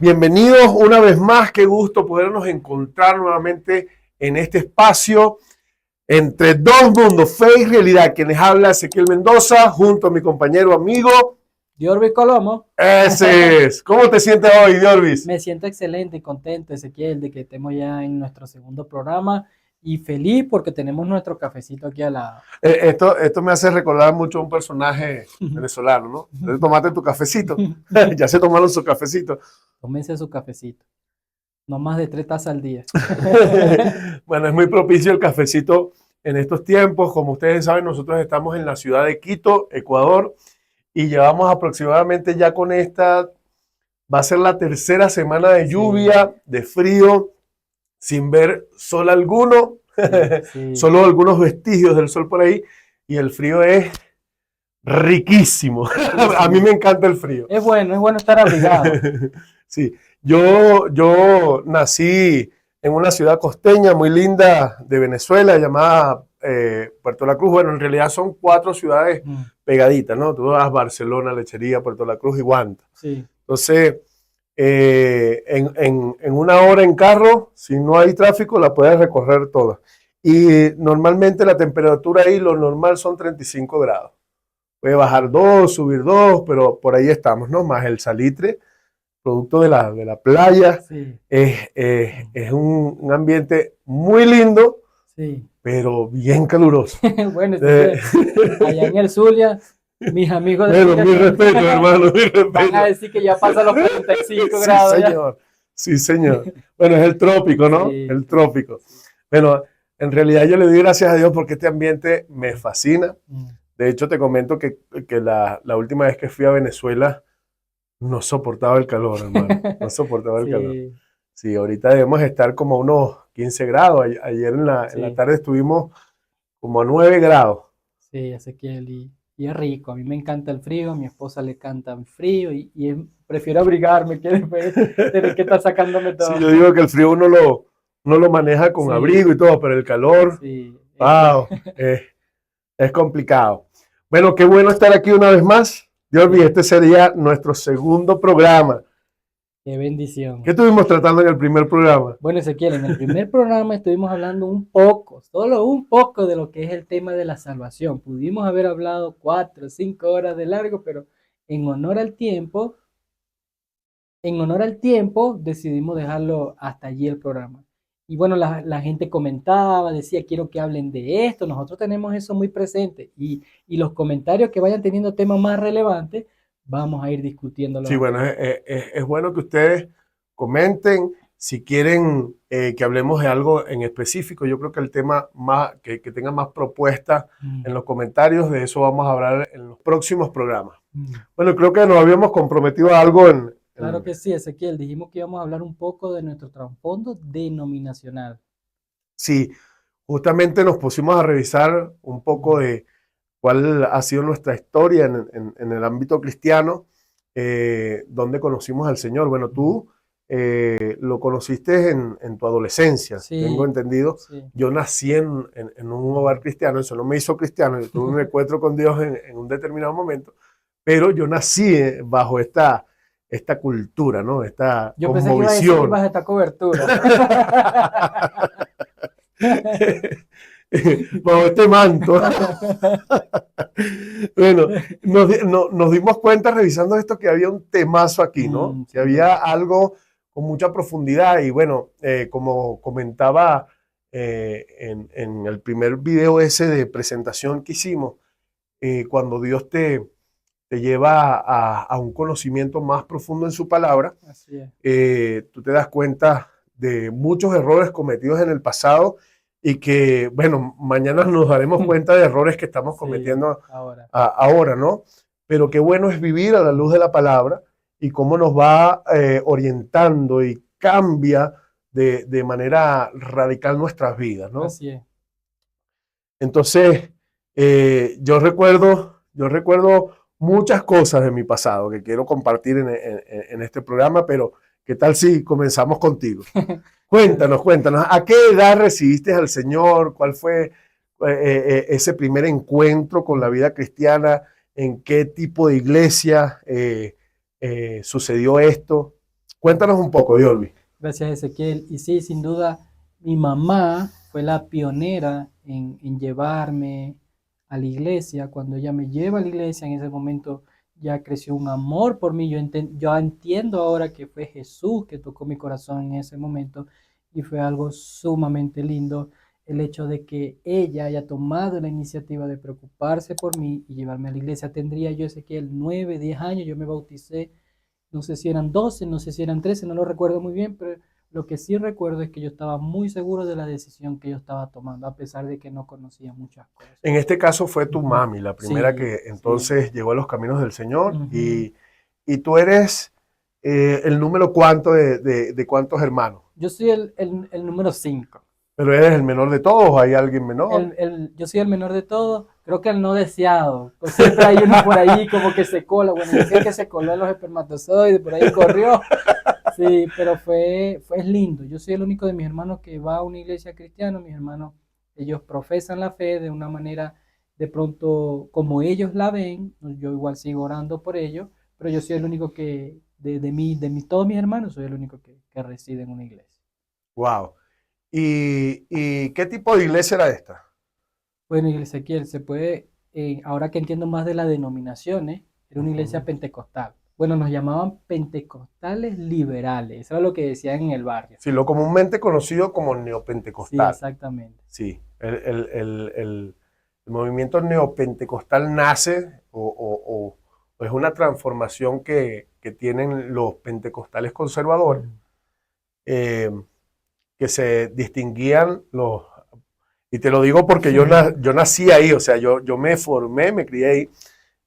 Bienvenidos una vez más, qué gusto podernos encontrar nuevamente en este espacio entre dos mundos, fe y realidad. Quienes habla Ezequiel Mendoza junto a mi compañero amigo Diorvis Colomo. Ese es. ¿Cómo te sientes hoy, Diorvis? Me siento excelente y contento, Ezequiel, de que estemos ya en nuestro segundo programa y feliz porque tenemos nuestro cafecito aquí al lado. Esto me hace recordar mucho a un personaje venezolano, ¿no? Entonces, tomate tu cafecito. Ya se tomaron su cafecito. Tómense su cafecito. No más de 3 tazas al día. Bueno, es muy propicio el cafecito en estos tiempos. Como ustedes saben, nosotros estamos en la ciudad de Quito, Ecuador, y llevamos aproximadamente ya con esta, va a ser la tercera semana de lluvia, de frío, sin ver sol alguno, solo algunos vestigios del sol por ahí, y el frío es riquísimo. A mí me encanta el frío. Es bueno estar abrigado. Sí, yo nací en una ciudad costeña muy linda de Venezuela llamada Puerto La Cruz. Bueno, en realidad son 4 ciudades pegaditas, ¿no? Tú vas a Barcelona, Lechería, Puerto La Cruz y Guanta. Sí. Entonces, en una hora en carro, si no hay tráfico, la puedes recorrer toda. Y normalmente la temperatura ahí, lo normal son 35 grados. Puede bajar 2, subir 2, pero por ahí estamos, ¿no? Más el salitre, producto de la playa. Sí. Es un ambiente muy lindo, Sí. pero bien caluroso. Bueno, allá en el Zulia, mis amigos de Zulia, mi respeto, hermano, mi respeto. Van a decir que ya pasa los 45 grados. Sí, señor. Sí, señor. Bueno, es el trópico, ¿no? Sí. El trópico. Bueno, en realidad yo le doy gracias a Dios porque este ambiente me fascina. De hecho, te comento que la última vez que fui a Venezuela no soportaba el calor, hermano. No soportaba el calor. Sí, ahorita debemos estar como a unos 15 grados. Ayer en la tarde estuvimos como a 9 grados. Sí, Ezequiel, y es rico. A mí me encanta el frío, a mi esposa le encanta el frío prefiero abrigarme que después tener que estar sacándome todo. Sí, yo digo que el frío uno lo maneja con abrigo y todo, pero el calor, wow, es complicado. Bueno, qué bueno estar aquí una vez más. Diorvis, este sería nuestro segundo programa. Qué bendición. ¿Qué estuvimos tratando en el primer programa? Bueno, Ezequiel, en el primer programa estuvimos hablando solo un poco de lo que es el tema de la salvación. Pudimos haber hablado 4 o 5 horas de largo, pero en honor al tiempo decidimos dejarlo hasta allí el programa. Y bueno, la gente comentaba, decía, quiero que hablen de esto. Nosotros tenemos eso muy presente. Y los comentarios que vayan teniendo temas más relevantes, vamos a ir discutiéndolo. Sí, bueno, es bueno que ustedes comenten si quieren que hablemos de algo en específico. Yo creo que el tema que tenga más propuestas en los comentarios, de eso vamos a hablar en los próximos programas. Bueno, creo que nos habíamos comprometido a algo en... Claro que sí, Ezequiel. Dijimos que íbamos a hablar un poco de nuestro trasfondo denominacional. Sí, justamente nos pusimos a revisar un poco de cuál ha sido nuestra historia en el ámbito cristiano, donde conocimos al Señor. Bueno, tú lo conociste en tu adolescencia, tengo entendido. Sí. Yo nací en un hogar cristiano, eso no me hizo cristiano, yo tuve un encuentro con Dios en un determinado momento, pero yo nací bajo esta cultura, ¿no? Esta yo pensé que iba a decir que ibas a esta cobertura. Bajo este manto. Bueno, nos dimos cuenta revisando esto que había un temazo aquí, ¿no? Que había algo con mucha profundidad y bueno, como comentaba en el primer video ese de presentación que hicimos, cuando Dios te lleva a un conocimiento más profundo en su palabra, tú te das cuenta de muchos errores cometidos en el pasado y que, bueno, mañana nos daremos cuenta de errores que estamos cometiendo ahora, ¿no? Pero qué bueno es vivir a la luz de la palabra y cómo nos va orientando y cambia de manera radical nuestras vidas, ¿no? Así es. Entonces, yo recuerdo muchas cosas de mi pasado que quiero compartir en este programa, pero ¿qué tal si comenzamos contigo? Cuéntanos, ¿a qué edad recibiste al Señor? ¿Cuál fue ese primer encuentro con la vida cristiana? ¿En qué tipo de iglesia sucedió esto? Cuéntanos un poco, Diolvi. Gracias, Ezequiel. Y sí, sin duda, mi mamá fue la pionera en llevarme a la iglesia. Cuando ella me lleva a la iglesia, en ese momento ya creció un amor por mí. Yo entiendo ahora que fue Jesús que tocó mi corazón en ese momento y fue algo sumamente lindo el hecho de que ella haya tomado la iniciativa de preocuparse por mí y llevarme a la iglesia. Tendría yo, Ezequiel, 9, 10 años, yo me bauticé. No sé si eran 12, no sé si eran 13, no lo recuerdo muy bien, pero lo que sí recuerdo es que yo estaba muy seguro de la decisión que yo estaba tomando, a pesar de que no conocía muchas cosas. En este caso fue tu Ujú. mami, la primera Sí, que sí. entonces llegó a los caminos del Señor Ujú. y tú eres el número cuánto de cuántos hermanos. Yo soy el número 5. Pero eres el menor de todos, ¿o hay alguien menor? Yo soy el menor de todos, creo que el no deseado. Pues siempre hay uno por ahí como que se cola. Bueno, decía que se coló en los espermatozoides, por ahí corrió. Sí, pero fue lindo. Yo soy el único de mis hermanos que va a una iglesia cristiana. Mis hermanos, ellos profesan la fe de una manera, de pronto, como ellos la ven. Yo igual sigo orando por ellos, pero yo soy el único que, todos mis hermanos, soy el único que reside en una iglesia. Wow. ¿Y qué tipo de iglesia era esta? Bueno, iglesia Ezequiel, ahora que entiendo más de las denominaciones, era una iglesia Ujú. pentecostal. Bueno, nos llamaban pentecostales liberales, eso era lo que decían en el barrio. Sí, lo comúnmente conocido como Sí, neopentecostal. exactamente. Sí, el movimiento neopentecostal nace o es una transformación que tienen los pentecostales conservadores, Mm. eh, que se distinguían los, y te lo digo porque yo nací ahí, o sea, yo me formé, me crié ahí,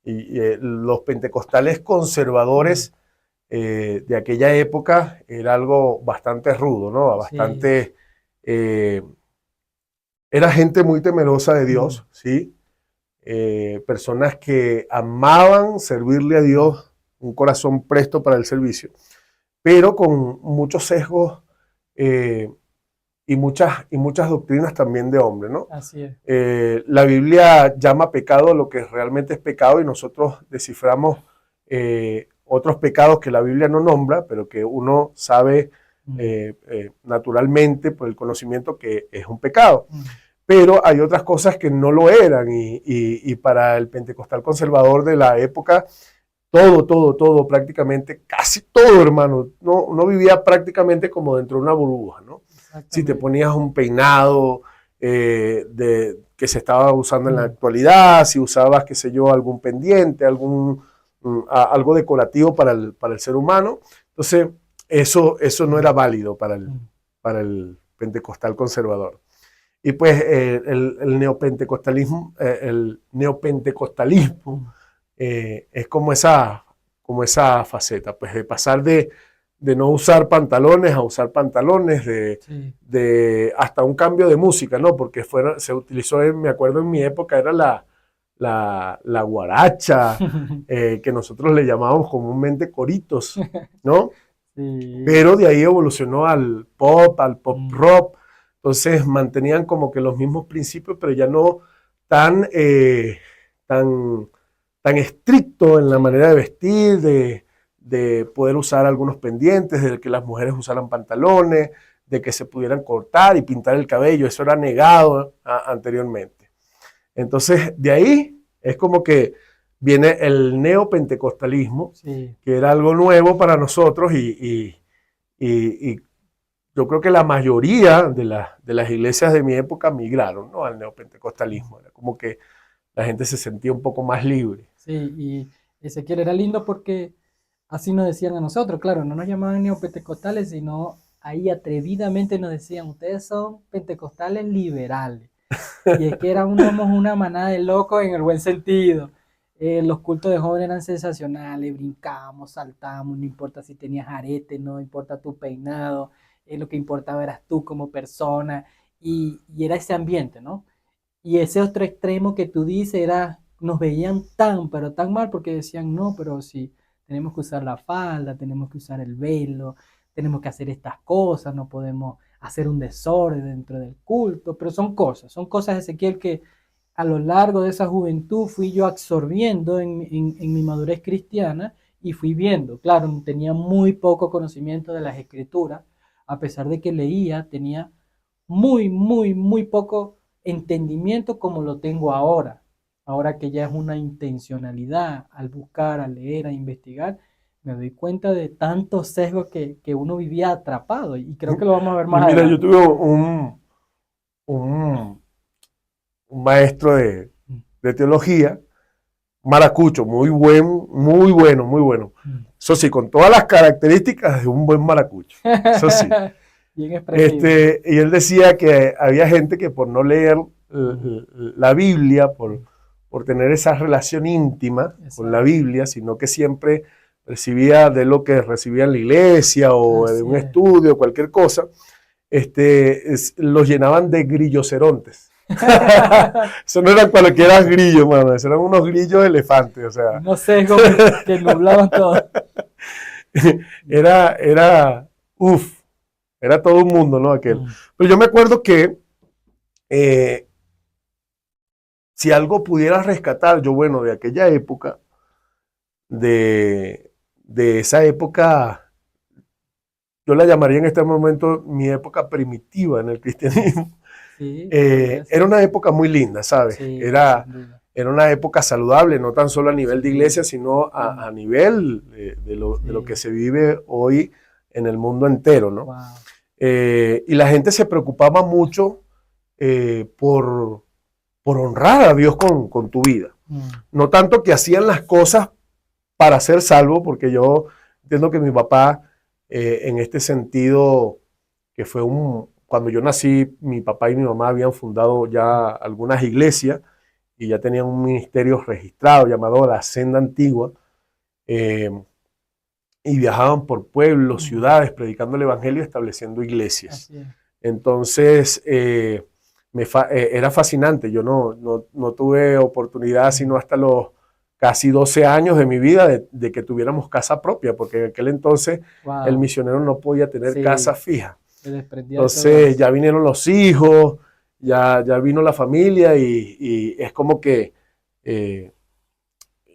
y los pentecostales conservadores de aquella época era algo bastante rudo, ¿no? Sí. Bastante... eh, era gente muy temerosa de Mm. Dios, ¿sí? Personas que amaban servirle a Dios, un corazón presto para el servicio, pero con muchos sesgos eh, y muchas doctrinas también de hombre, ¿no? Así es. La Biblia llama pecado lo que realmente es pecado y nosotros desciframos otros pecados que la Biblia no nombra, pero que uno sabe Mm. naturalmente por el conocimiento que es un pecado. Mm. Pero hay otras cosas que no lo eran y para el pentecostal conservador de la época, todo, prácticamente, casi todo, hermano, no vivía prácticamente como dentro de una burbuja, ¿no? Si te Exactamente. ponías un peinado que se estaba usando en la Mm. actualidad, si usabas, qué sé yo, algún pendiente, algo decorativo para el ser humano, entonces eso no Mm. era válido Mm. para el pentecostal conservador. Y pues el neopentecostalismo Mm. es como esa faceta, pues de pasar de no usar pantalones a usar pantalones, Sí. hasta un cambio de música, ¿no? Porque se utilizó, me acuerdo en mi época, era la guaracha, que nosotros le llamábamos comúnmente coritos, ¿no? Sí. Pero de ahí evolucionó al pop Mm. rock, entonces mantenían como que los mismos principios, pero ya no tan, tan, tan estricto en la Sí. manera de vestir, de poder usar algunos pendientes, de que las mujeres usaran pantalones, de que se pudieran cortar y pintar el cabello, eso era negado anteriormente. Entonces, de ahí es como que viene el neopentecostalismo, Sí. que era algo nuevo para nosotros y yo creo que la mayoría de las iglesias de mi época migraron, ¿no? Al Mm. neopentecostalismo. Era como que la gente se sentía un poco más libre. Sí, y Ezequiel era lindo porque así nos decían a nosotros, claro, no nos llamaban neopentecostales, sino ahí atrevidamente nos decían, ustedes son pentecostales liberales. Y es que éramos una manada de locos en el buen sentido. Los cultos de jóvenes eran sensacionales, brincábamos, saltábamos, no importa si tenías arete, no importa tu peinado, lo que importaba eras tú como persona, y era ese ambiente, ¿no? Y ese otro extremo que tú dices era, nos veían tan, pero tan mal porque decían, no, pero si tenemos que usar la falda, tenemos que usar el velo, tenemos que hacer estas cosas, no podemos hacer un desorden dentro del culto, pero son cosas, Ezequiel, que a lo largo de esa juventud fui yo absorbiendo en mi madurez cristiana y fui viendo. Claro, tenía muy poco conocimiento de las escrituras, a pesar de que leía, tenía muy poco entendimiento como lo tengo ahora. Ahora que ya es una intencionalidad al buscar, a leer, a investigar, me doy cuenta de tantos sesgos que uno vivía atrapado y creo que lo vamos a ver Y más mira, yo adelante. tuve un, un maestro de teología, maracucho, muy bueno, muy bueno. Eso sí, con todas las características de un buen maracucho. Eso sí. Bien expresivo. Y él decía que había gente que por no leer la Biblia, por tener esa relación íntima con la Exacto. Biblia, sino que siempre recibía de lo que recibía en la iglesia o de Así un es. estudio, cualquier cosa, los llenaban de grillocerontes. Eso no eran cualquiera grillos, mano, esos eran unos grillos elefantes, o sea. Unos sesgos que nublaban todo. era, uff, era todo un mundo, ¿no? Aquel. Mm. Pero yo me acuerdo que eh, si algo pudiera rescatar, yo, bueno, de aquella época, de esa época, yo la llamaría en este momento mi época primitiva en el cristianismo. Sí, podría Era ser. una época muy linda, ¿sabes? Sí, Era, sin duda. era una época saludable, no tan solo a nivel de Sí. iglesia, sino Mm. a nivel de lo que Sí. se vive hoy en el mundo entero, ¿no? Wow. Y la gente se preocupaba mucho por honrar a Dios con tu vida. Mm. No tanto que hacían las cosas para ser salvo, porque yo entiendo que mi papá, en este sentido, que fue cuando yo nací, mi papá y mi mamá habían fundado ya algunas iglesias y ya tenían un ministerio registrado llamado La Senda Antigua, eh, y viajaban por pueblos, Mm. ciudades, predicando el evangelio y estableciendo iglesias. Así es. Entonces, era fascinante. Yo no tuve oportunidad sino hasta los casi 12 años de mi vida de que tuviéramos casa propia, porque en aquel entonces el Wow. misionero no podía tener casa Sí, fija. se desprendía de todo Entonces eso. ya vinieron los hijos, ya vino la familia y es como que eh,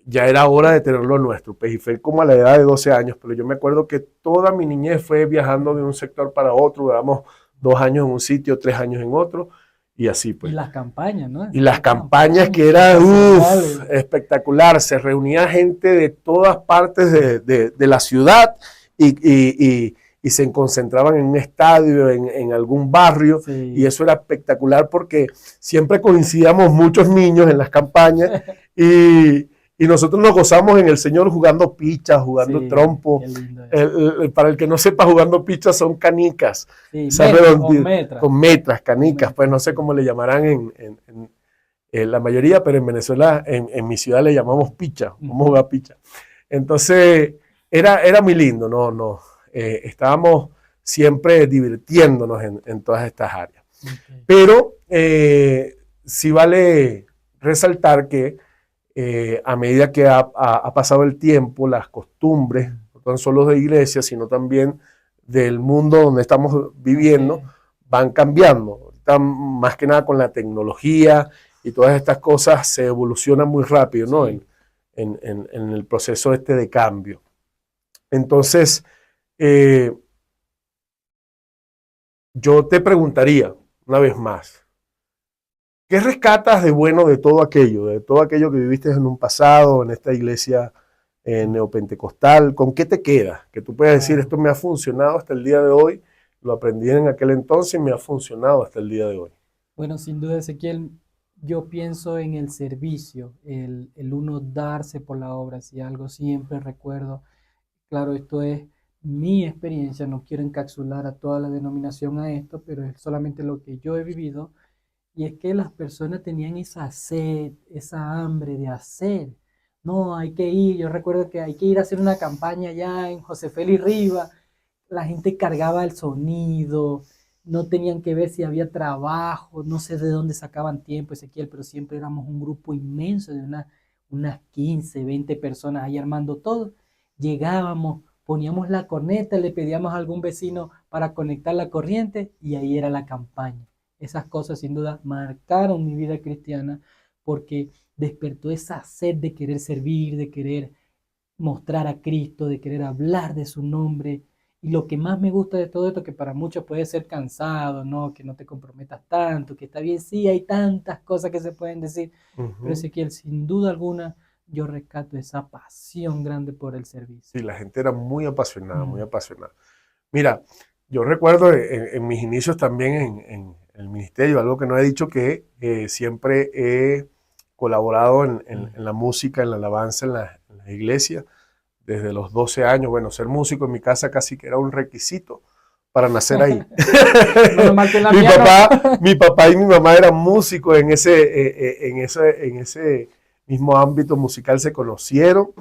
ya era hora de tener lo nuestro. Pues, y fue como a la edad de 12 años, pero yo me acuerdo que toda mi niñez fue viajando de un sector para otro, duramos 2 años en un sitio, 3 años en otro, y así Y pues. las campañas, ¿no? Y las Esas campañas campañas que eran, internacionales. espectacular, se reunía gente de todas partes de la ciudad y, y se concentraban en un estadio, en algún barrio, y Sí. eso era espectacular porque siempre coincidíamos muchos niños en las campañas y, y nosotros nos gozamos en el Señor jugando pichas, jugando Sí, trompo. qué lindo eso. Para el que no sepa, jugando pichas son canicas, Sí, esas o metras. con metras, O canicas, pues no metras, sé sí. cómo le llamarán en la mayoría, pero en Venezuela, en mi ciudad le llamamos picha, vamos a Ujú. jugar picha. Entonces, era muy lindo, estábamos siempre divirtiéndonos en todas estas áreas. Okay. Pero sí vale resaltar que a medida que ha pasado el tiempo, las costumbres, no tan solo de iglesia, sino también del mundo donde estamos Así viviendo, es. van cambiando. Ahorita, más que nada con la tecnología y todas estas cosas se evolucionan muy rápido, ¿no? Sí. En el proceso de cambio. Entonces, eh, yo te preguntaría una vez más, ¿qué rescatas de bueno de todo aquello que viviste en un pasado, en esta iglesia neopentecostal? ¿Con qué te quedas? Que tú puedas decir, Wow. esto me ha funcionado hasta el día de hoy, lo aprendí en aquel entonces y me ha funcionado hasta el día de hoy. Bueno, sin duda, Ezequiel, yo pienso en el servicio, el uno darse por la obra, si algo siempre recuerdo. Claro, esto es mi experiencia, no quiero encapsular a toda la denominación a esto, pero es solamente lo que yo he vivido. Y es que las personas tenían esa sed, esa hambre de hacer. No, hay que ir. Yo recuerdo que hay que ir a hacer una campaña allá en José Félix Riva. La gente cargaba el sonido, no tenían que ver si había trabajo, no sé de dónde sacaban tiempo, Ezequiel, pero siempre éramos un grupo inmenso de unas 15, 20 personas ahí armando todo. Llegábamos, poníamos la corneta, le pedíamos a algún vecino para conectar la corriente y ahí era la campaña. Esas cosas sin duda marcaron mi vida cristiana porque despertó esa sed de querer servir, de querer mostrar a Cristo, de querer hablar de su nombre. Y lo que más me gusta de todo esto, que para muchos puede ser cansado, ¿no? Que no te comprometas tanto, que está bien, sí, hay tantas cosas que se pueden decir, pero Ezequiel, sin duda alguna, yo rescato esa pasión grande por el servicio. Sí, la gente era muy apasionada, muy apasionada. Mira, yo recuerdo en mis inicios también en el ministerio, algo que no he dicho, que siempre he colaborado en la música, en la alabanza, en la iglesia, desde los 12 años. Bueno, ser músico en mi casa casi que era un requisito para nacer ahí. Mi papá y mi mamá eran músicos en ese mismo ámbito musical, se conocieron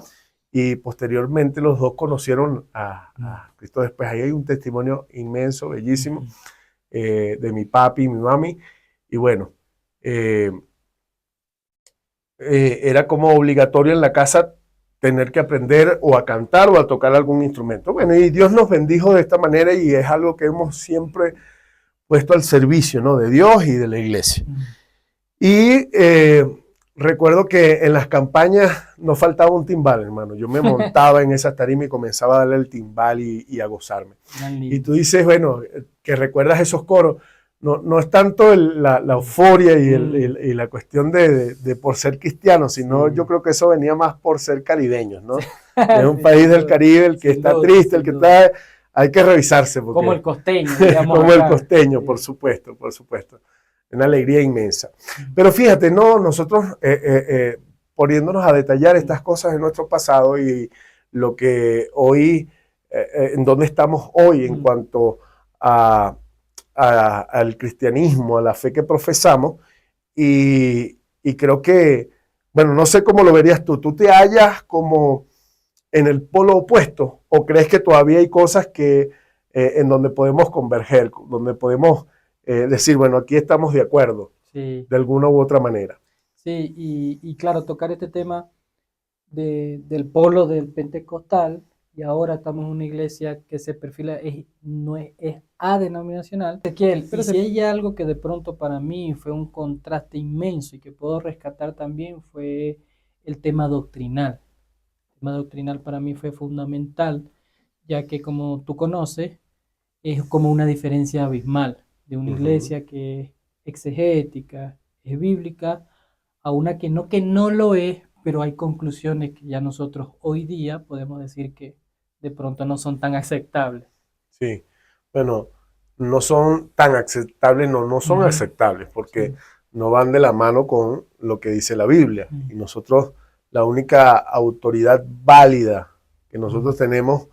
y posteriormente los dos conocieron a Cristo después. Ahí hay un testimonio inmenso, bellísimo, de mi papi y mi mami. Y bueno, era como obligatorio en la casa tener que aprender o a cantar o a tocar algún instrumento. Bueno, y Dios nos bendijo de esta manera y es algo que hemos siempre puesto al servicio, ¿no? De Dios y de la iglesia. Y recuerdo que en las campañas no faltaba un timbal, hermano. Yo me montaba en esa tarima y comenzaba a darle el timbal y a gozarme. Y tú dices, bueno, que recuerdas esos coros. No es tanto la euforia y la cuestión de por ser cristiano, sino yo creo que eso venía más por ser caribeños, ¿no? Es un país del Caribe, el que está triste, el que está... Hay que revisarse. Porque, como el costeño, digamos. Como el costeño, por supuesto, por supuesto. Una alegría inmensa. Pero fíjate, no, nosotros poniéndonos a detallar estas cosas de nuestro pasado y lo que hoy, en dónde estamos hoy en cuanto al cristianismo, a la fe que profesamos, y creo que, bueno, no sé cómo lo verías tú te hallas como en el polo opuesto, o crees que todavía hay cosas que en donde podemos converger, donde podemos decir, bueno, aquí estamos de acuerdo, de alguna u otra manera. Sí, y claro, tocar este tema del polo del pentecostal, y ahora estamos en una iglesia que se perfila, no es adenominacional. Pero si hay algo que de pronto para mí fue un contraste inmenso y que puedo rescatar también fue el tema doctrinal. El tema doctrinal para mí fue fundamental, ya que como tú conoces, es como una diferencia abismal de una iglesia que es exegética, es bíblica, a una que no lo es, pero hay conclusiones que ya nosotros hoy día podemos decir que de pronto no son tan aceptables. Sí, bueno, no son tan aceptables, no son aceptables, porque no van de la mano con lo que dice la Biblia. Y nosotros, la única autoridad válida que nosotros tenemos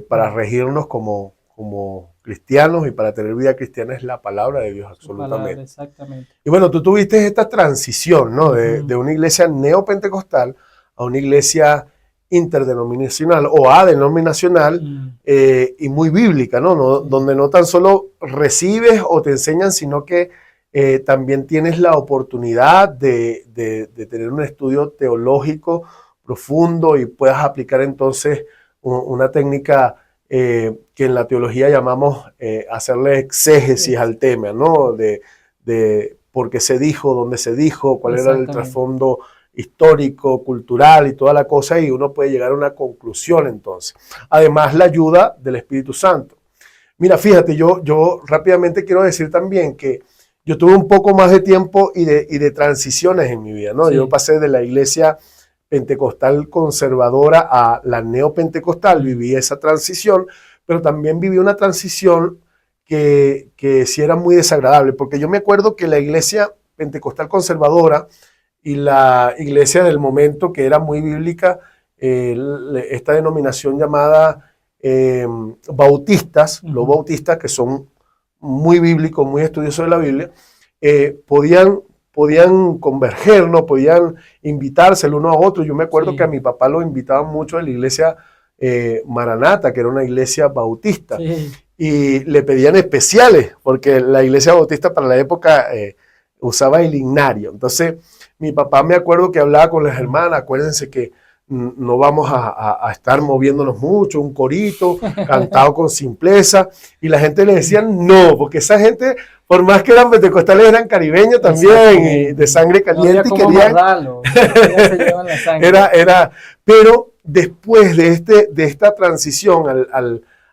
para regirnos como cristianos y para tener vida cristiana es la palabra de Dios, absolutamente. Palabra, exactamente. Y bueno, tú tuviste esta transición, ¿no? De una iglesia neopentecostal a una iglesia interdenominacional o adenominacional y muy bíblica, ¿no? Donde no tan solo recibes o te enseñan, sino que también tienes la oportunidad de tener un estudio teológico profundo y puedas aplicar entonces una técnica que en la teología llamamos hacerle exégesis al tema, ¿no? De por qué se dijo, dónde se dijo, cuál era el trasfondo histórico, cultural y toda la cosa, y uno puede llegar a una conclusión entonces. Además, la ayuda del Espíritu Santo. Mira, fíjate, yo rápidamente quiero decir también que yo tuve un poco más de tiempo y de transiciones en mi vida, ¿no? Sí. Yo pasé de la iglesia pentecostal conservadora a la neopentecostal, viví esa transición, pero también viví una transición que sí era muy desagradable, porque yo me acuerdo que la iglesia pentecostal conservadora y la iglesia del momento, que era muy bíblica, esta denominación llamada bautistas, los bautistas que son muy bíblicos, muy estudiosos de la Biblia, podían converger, ¿no? Podían invitarse el uno a otro. Yo me acuerdo que a mi papá lo invitaban mucho de la iglesia Maranata, que era una iglesia bautista, y le pedían especiales, porque la iglesia bautista para la época usaba el himnario. Entonces, mi papá me acuerdo que hablaba con las hermanas, acuérdense que no vamos a estar moviéndonos mucho, un corito, cantado con simpleza, y la gente le decía no, porque esa gente, por más que eran pentecostales, eran caribeños también, y de sangre caliente, y querían... se llevan la sangre. Pero después de esta transición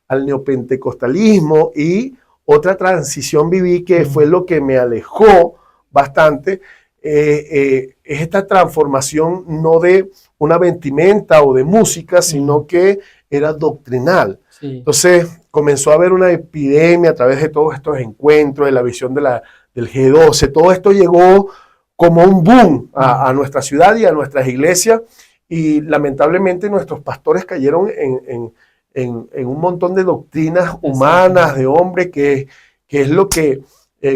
al neopentecostalismo y otra transición viví que fue lo que me alejó bastante, es esta transformación no de una vestimenta o de música, sino que era doctrinal. Sí. Entonces comenzó a haber una epidemia a través de todos estos encuentros, de la visión del G12. Todo esto llegó como un boom a nuestra ciudad y a nuestras iglesias, y lamentablemente nuestros pastores cayeron en un montón de doctrinas humanas, de hombres, que es lo que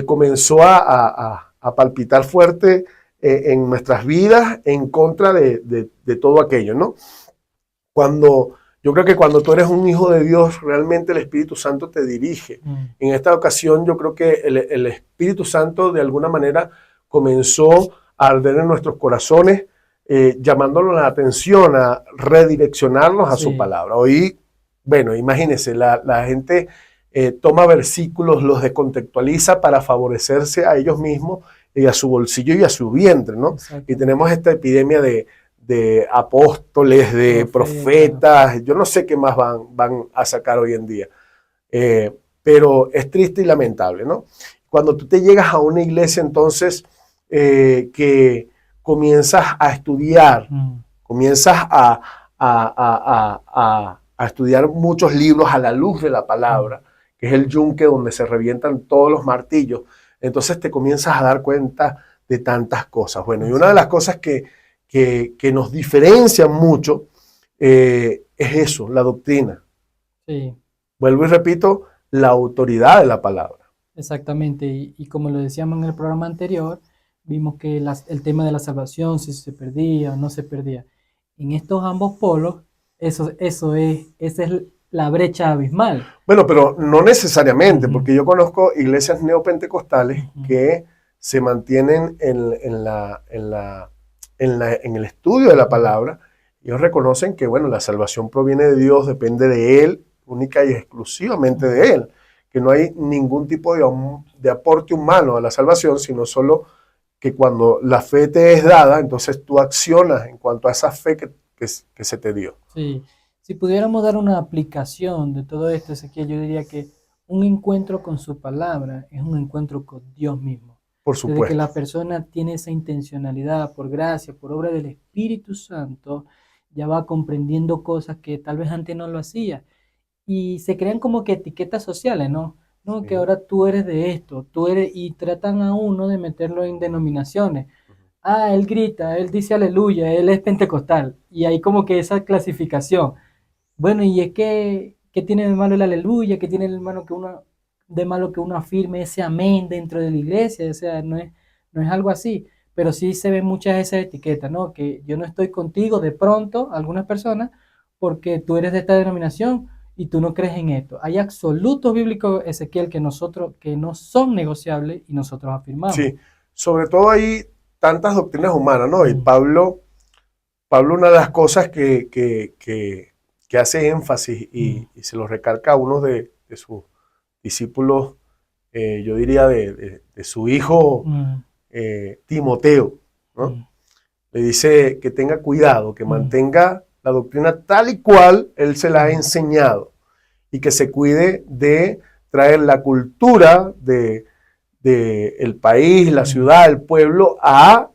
comenzó a palpitar fuerte en nuestras vidas en contra de todo aquello, ¿no? Yo creo que cuando tú eres un hijo de Dios, realmente el Espíritu Santo te dirige. En esta ocasión yo creo que el Espíritu Santo de alguna manera comenzó a arder en nuestros corazones, llamándonos la atención a redireccionarnos a su palabra. Hoy, bueno, imagínense, la gente toma versículos, los descontextualiza para favorecerse a ellos mismos y a su bolsillo y a su vientre, ¿no? Y tenemos esta epidemia de apóstoles, de profetas, yo no sé qué más van a sacar hoy en día, pero es triste y lamentable, ¿no? Cuando tú te llegas a una iglesia, entonces, que comienzas a estudiar, comienzas a estudiar muchos libros a la luz de la palabra, que es el yunque donde se revientan todos los martillos, entonces te comienzas a dar cuenta de tantas cosas. Bueno, y una de las cosas que nos diferencian mucho es eso, la doctrina. Sí. Vuelvo y repito, la autoridad de la palabra. Exactamente, y como lo decíamos en el programa anterior, vimos que el tema de la salvación, si se perdía o no se perdía. En estos ambos polos, esa es la brecha abismal. Bueno, pero no necesariamente, porque yo conozco iglesias neopentecostales que se mantienen en el estudio de la palabra. Ellos reconocen que, bueno, la salvación proviene de Dios, depende de Él, única y exclusivamente de Él, que no hay ningún tipo de aporte humano a la salvación, sino solo que cuando la fe te es dada, entonces tú accionas en cuanto a esa fe que se te dio. Sí. Si pudiéramos dar una aplicación de todo esto, Ezequiel, yo diría que un encuentro con su palabra es un encuentro con Dios mismo. Por supuesto. Desde que la persona tiene esa intencionalidad, por gracia, por obra del Espíritu Santo, ya va comprendiendo cosas que tal vez antes no lo hacía. Y se crean como que etiquetas sociales, ¿no? No, sí. Que ahora tú eres de esto, y tratan a uno de meterlo en denominaciones. Él grita, él dice aleluya, él es pentecostal. Y hay como que esa clasificación. Bueno, y es que, ¿qué tiene de malo el aleluya? ¿Qué tiene de malo que uno afirme ese amén dentro de la iglesia? O sea, no es algo así, pero sí se ven muchas de esas etiquetas, ¿no? Que yo no estoy contigo de pronto, algunas personas, porque tú eres de esta denominación y tú no crees en esto. Hay absolutos bíblicos, Ezequiel, que no son negociables y nosotros afirmamos. Sí, sobre todo hay tantas doctrinas humanas, ¿no? Y Pablo, una de las cosas que hace énfasis y se lo recalca a uno de sus discípulos, yo diría de su hijo Timoteo, ¿no? Le dice que tenga cuidado, que mantenga la doctrina tal y cual él se la ha enseñado y que se cuide de traer la cultura del país, la ciudad, el pueblo a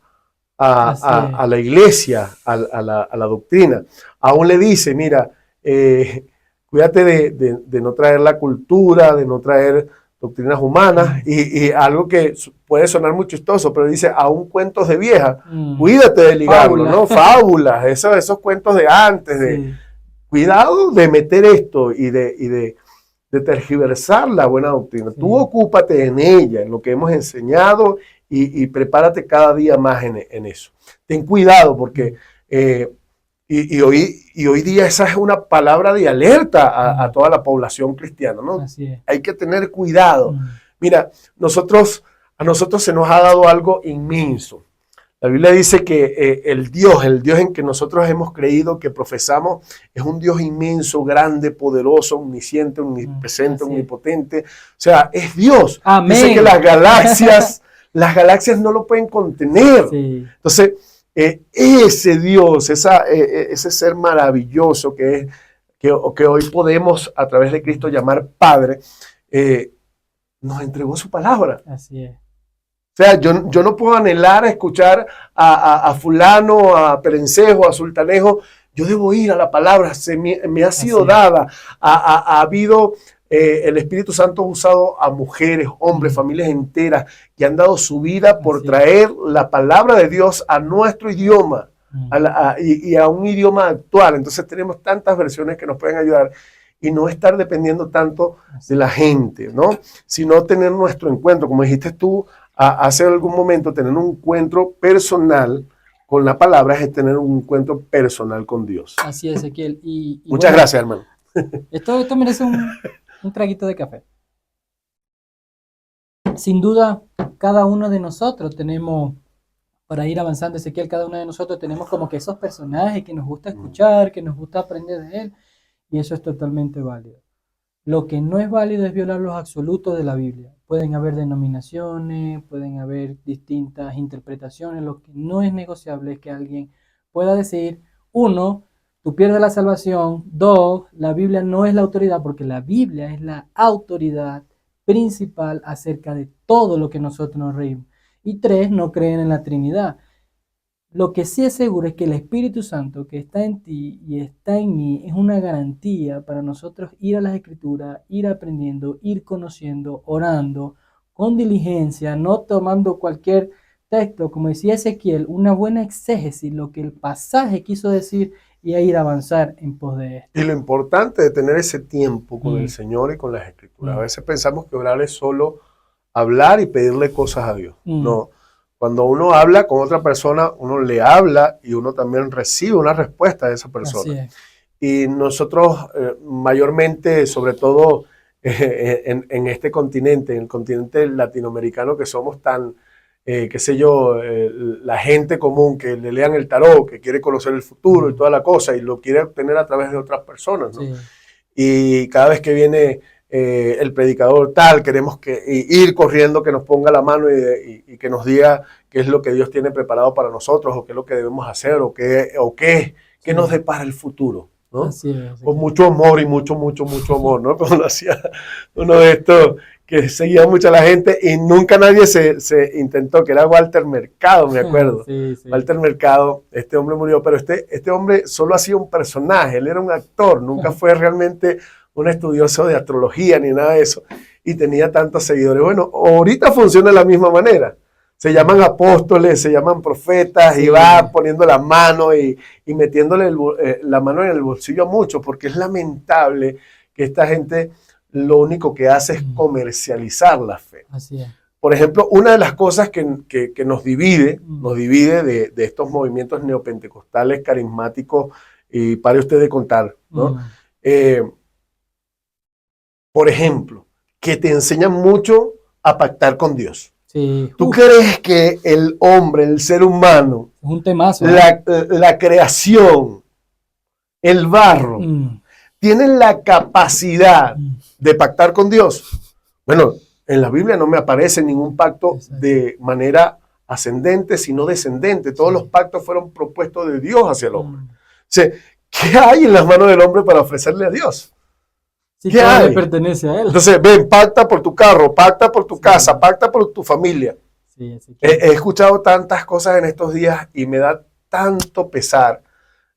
la iglesia, a la doctrina. Aún le dice, mira, cuídate de no traer la cultura, de no traer doctrinas humanas, y algo que puede sonar muy chistoso, pero dice, aún cuentos de vieja, cuídate de ligarlo, ¿no? Fábulas, esos cuentos de antes, cuidado de meter esto y de tergiversar la buena doctrina. Sí. Tú ocúpate en ella, en lo que hemos enseñado, y prepárate cada día más en eso. Ten cuidado porque hoy día esa es una palabra de alerta a toda la población cristiana, ¿no? Así es. Hay que tener cuidado. Mira, a nosotros se nos ha dado algo inmenso. La Biblia dice que el Dios en que nosotros hemos creído, que profesamos, es un Dios inmenso, grande, poderoso, omnisciente, omnipresente, omnipotente. O sea, es Dios. Amén. Dice que las galaxias no lo pueden contener. Sí. Entonces, ese Dios, ese ser maravilloso que hoy podemos a través de Cristo llamar Padre, nos entregó su palabra. Así es. O sea, yo no puedo anhelar a escuchar a fulano, a Perencejo, a Sultanejo. Yo debo ir a la palabra, me ha sido dada. Ha habido, el Espíritu Santo ha usado a mujeres, hombres, familias enteras que han dado su vida por traer la palabra de Dios a nuestro idioma y a un idioma actual. Entonces tenemos tantas versiones que nos pueden ayudar y no estar dependiendo tanto de la gente, ¿no? Sino tener nuestro encuentro, como dijiste tú, hace algún momento, tener un encuentro personal con la palabra es tener un encuentro personal con Dios. Así es, Ezequiel. Muchas gracias, hermano. Esto merece un traguito de café. Sin duda, cada uno de nosotros tenemos, para ir avanzando, Ezequiel, cada uno de nosotros tenemos como que esos personajes que nos gusta escuchar, que nos gusta aprender de él, y eso es totalmente válido. Lo que no es válido es violar los absolutos de la Biblia. Pueden haber denominaciones, pueden haber distintas interpretaciones. Lo que no es negociable es que alguien pueda decir, uno, tú pierdes la salvación. Dos, la Biblia no es la autoridad, porque la Biblia es la autoridad principal acerca de todo lo que nosotros nos reímos. Y tres, no creen en la Trinidad. Lo que sí es seguro es que el Espíritu Santo que está en ti y está en mí es una garantía para nosotros ir a las Escrituras, ir aprendiendo, ir conociendo, orando, con diligencia, no tomando cualquier texto, como decía Ezequiel, una buena exégesis, lo que el pasaje quiso decir y a ir a avanzar en pos de esto. Y lo importante de tener ese tiempo con el Señor y con las Escrituras. A veces pensamos que orar es solo hablar y pedirle cosas a Dios. No. Cuando uno habla con otra persona, uno le habla y uno también recibe una respuesta de esa persona. Y nosotros mayormente, sobre todo en este continente, en el continente latinoamericano, que somos tan, qué sé yo, la gente común que le lean el tarot, que quiere conocer el futuro y toda la cosa, y lo quiere obtener a través de otras personas, ¿no? Y cada vez que viene el predicador tal, queremos ir corriendo, que nos ponga la mano y que nos diga qué es lo que Dios tiene preparado para nosotros, o qué es lo que debemos hacer, o qué nos depara el futuro, ¿no? Así es. Con mucho amor y mucho amor, ¿no? Como lo hacía uno de estos que seguía mucho a la gente y nunca nadie se intentó, que era Walter Mercado, me acuerdo. Walter Mercado, este hombre murió, pero este hombre solo hacía un personaje, él era un actor, nunca fue realmente un estudioso de astrología ni nada de eso, y tenía tantos seguidores. Bueno, ahorita funciona de la misma manera. Se llaman apóstoles, se llaman profetas, y van poniendo la mano y metiéndole la mano en el bolsillo a muchos, porque es lamentable que esta gente lo único que hace es comercializar la fe. Así es. Por ejemplo, una de las cosas que nos divide de estos movimientos neopentecostales carismáticos, y pare usted de contar, ¿no? Por ejemplo, que te enseñan mucho a pactar con Dios. Sí. ¿Tú crees que el hombre, el ser humano, es un temazo, la creación, el barro, tienen la capacidad de pactar con Dios? Bueno, en la Biblia no me aparece ningún pacto de manera ascendente, sino descendente. Todos los pactos fueron propuestos de Dios hacia el hombre. O sea, ¿qué hay en las manos del hombre para ofrecerle a Dios? Sí, ¿qué hay? Le pertenece a él. Entonces, ven, pacta por tu carro, pacta por tu casa, pacta por tu familia. Sí, he escuchado tantas cosas en estos días y me da tanto pesar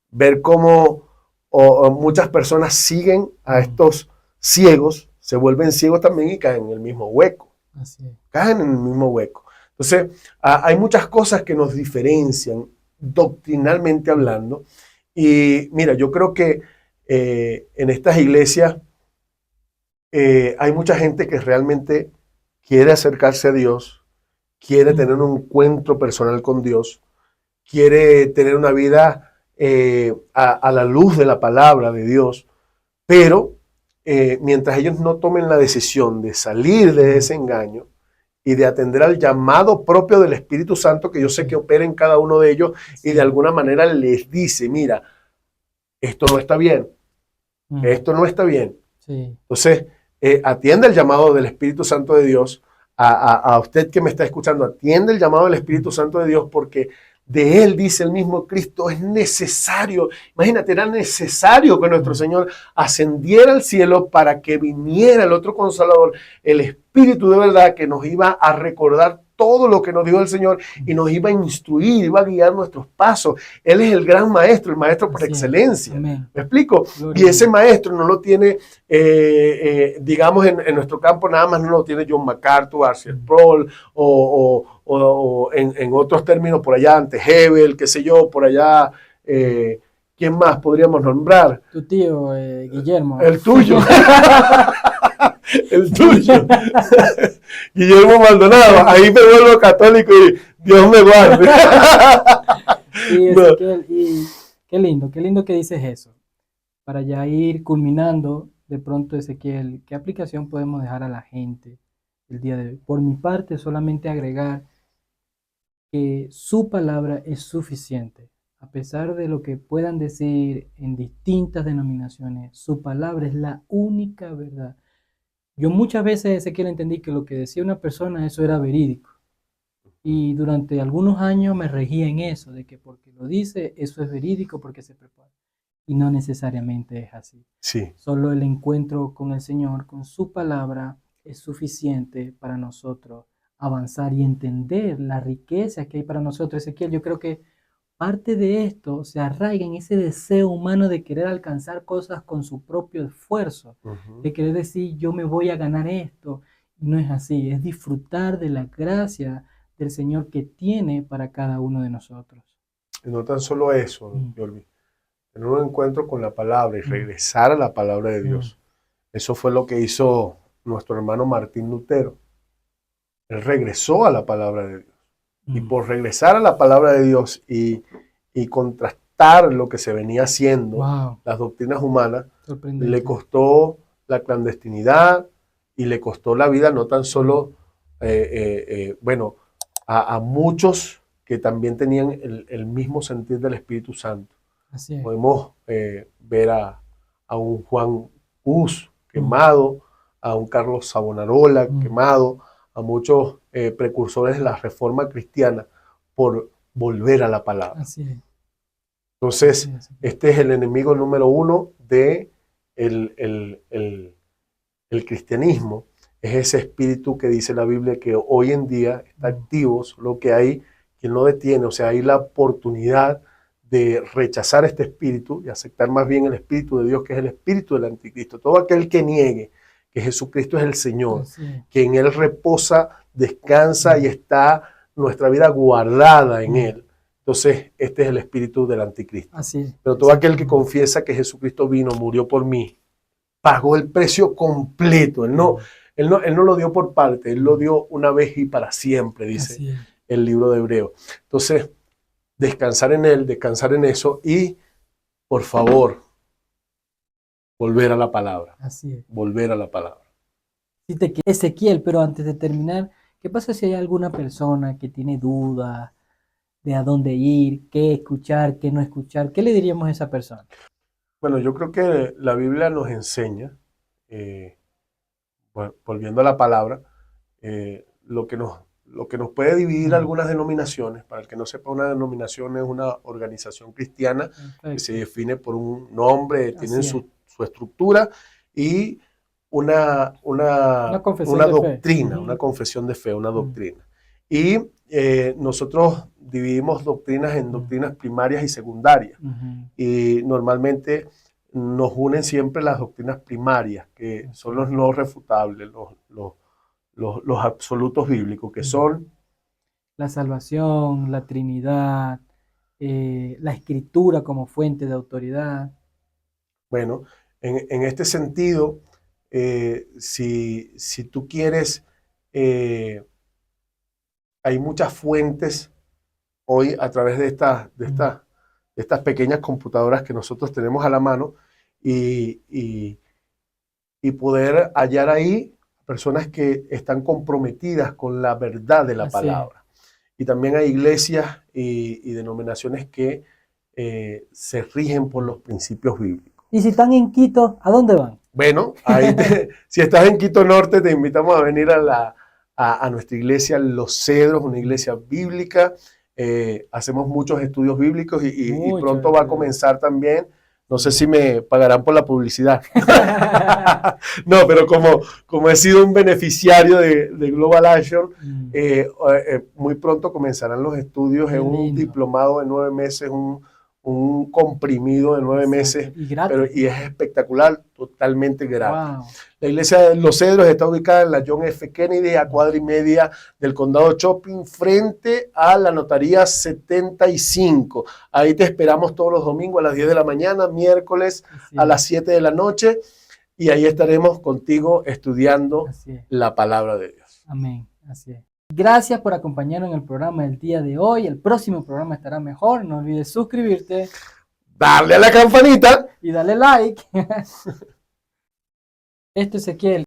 ver cómo muchas personas siguen a estos ciegos, se vuelven ciegos también y caen en el mismo hueco. Así es. Caen en el mismo hueco. Entonces, hay muchas cosas que nos diferencian doctrinalmente hablando. Y mira, yo creo que en estas iglesias hay mucha gente que realmente quiere acercarse a Dios, quiere tener un encuentro personal con Dios, quiere tener una vida a la luz de la palabra de Dios, pero mientras ellos no tomen la decisión de salir de ese engaño y de atender al llamado propio del Espíritu Santo, que yo sé que opera en cada uno de ellos, y de alguna manera les dice, mira, esto no está bien, esto no está bien. Entonces, atiende el llamado del Espíritu Santo de Dios. A usted que me está escuchando, atiende el llamado del Espíritu Santo de Dios, porque de Él, dice el mismo Cristo, es necesario. Imagínate, era necesario que nuestro Señor ascendiera al cielo para que viniera el otro Consolador, el Espíritu de verdad, que nos iba a recordar todo lo que nos dijo el Señor y nos iba a instruir, iba a guiar nuestros pasos. Él es el gran maestro, el maestro por excelencia. Amén. ¿Me explico? Gloria Y ese maestro no lo tiene, digamos, en nuestro campo nada más no lo tiene John MacArthur, R.C. Sproul o en otros términos por allá ante Hebel, qué sé yo, por allá, ¿quién más podríamos nombrar? Tu tío, Guillermo. El tuyo. El tuyo. Guillermo Maldonado. Ahí me vuelvo católico y Dios me guarde. Sí, Ezequiel, y qué lindo que dices eso. Para ya ir culminando, de pronto, Ezequiel, ¿qué aplicación podemos dejar a la gente el día de hoy? Por mi parte, solamente agregar que su palabra es suficiente. A pesar de lo que puedan decir en distintas denominaciones, su palabra es la única verdad. Yo muchas veces, Ezequiel, entendí que lo que decía una persona, eso era verídico. Y durante algunos años me regía en eso, de que porque lo dice, eso es verídico, porque se prepara. Y no necesariamente es así. Sí. Solo el encuentro con el Señor, con su palabra, es suficiente para nosotros avanzar y entender la riqueza que hay para nosotros. Ezequiel, yo creo que parte de esto se arraiga en ese deseo humano de querer alcanzar cosas con su propio esfuerzo, de querer decir, yo me voy a ganar esto. Y no es así, es disfrutar de la gracia del Señor que tiene para cada uno de nosotros. Y no tan solo eso, Jordi, tener un encuentro con la palabra y regresar a la palabra de Dios. Eso fue lo que hizo nuestro hermano Martín Lutero. Él regresó a la palabra de Dios. Y por regresar a la palabra de Dios y contrastar lo que se venía haciendo, las doctrinas humanas, le costó la clandestinidad y le costó la vida, no tan solo, bueno, a muchos que también tenían el mismo sentir del Espíritu Santo. Así es. Podemos ver a un Juan Hus quemado, a un Carlos Savonarola quemado, a muchos precursores de la Reforma cristiana por volver a la palabra. Así es. Entonces, Así es. este es el enemigo número uno de el cristianismo. Es ese espíritu que dice la Biblia que hoy en día está activo, solo que hay quien lo detiene. O sea, hay la oportunidad de rechazar este espíritu y aceptar más bien el espíritu de Dios, que es el espíritu del anticristo. Todo aquel que niegue que Jesucristo es el Señor, que en Él reposa, descansa y está nuestra vida guardada en Él. Entonces, este es el espíritu del anticristo. Así es. Pero todo aquel que confiesa que Jesucristo vino, murió por mí, pagó el precio completo. Él no lo dio por parte, Él lo dio una vez y para siempre, dice el libro de Hebreos. Entonces, descansar en Él, descansar en eso y, por favor, volver a la palabra. Así es. Volver a la palabra. Si te quieres, Ezequiel, pero antes de terminar, ¿qué pasa si hay alguna persona que tiene dudas de a dónde ir, qué escuchar, qué no escuchar? ¿Qué le diríamos a esa persona? Bueno, yo creo que la Biblia nos enseña, volviendo a la palabra, lo que nos puede dividir algunas denominaciones. Para el que no sepa, una denominación es una organización cristiana que se define por un nombre, tienen su estructura y una doctrina, una confesión de fe, una doctrina. Y nosotros dividimos doctrinas en doctrinas primarias y secundarias. Y normalmente nos unen siempre las doctrinas primarias, que son los no refutables, los absolutos bíblicos, que son la salvación, la Trinidad, la Escritura como fuente de autoridad. Bueno, en este sentido, si tú quieres, hay muchas fuentes hoy a través de estas pequeñas computadoras que nosotros tenemos a la mano y poder hallar ahí personas que están comprometidas con la verdad de la palabra. Y también hay iglesias y denominaciones que se rigen por los principios bíblicos. Y si están en Quito, ¿a dónde van? Bueno, si estás en Quito Norte, te invitamos a venir a nuestra iglesia Los Cedros, una iglesia bíblica hacemos muchos estudios bíblicos y Mucho pronto va a estudio. comenzar también. No sé si me pagarán por la publicidad. No, pero como he sido un beneficiario de Global Action, muy pronto comenzarán los estudios Qué en un lindo. diplomado de 9 meses, un comprimido de 9 meses, Exacto. Y gratis. y es espectacular, totalmente gratis. Wow. La iglesia de Los Cedros está ubicada en la John F. Kennedy, a cuadra y media del condado Shopping, frente a la notaría 75. Ahí te esperamos todos los domingos a las 10 de la mañana, miércoles Así a es. las 7 de la noche, y ahí estaremos contigo estudiando Así es. la palabra de Dios. Amén. Así es. Gracias por acompañarnos en el programa del día de hoy. El próximo programa estará mejor. No olvides suscribirte Darle a la campanita. y darle like. Esto es Ezequiel.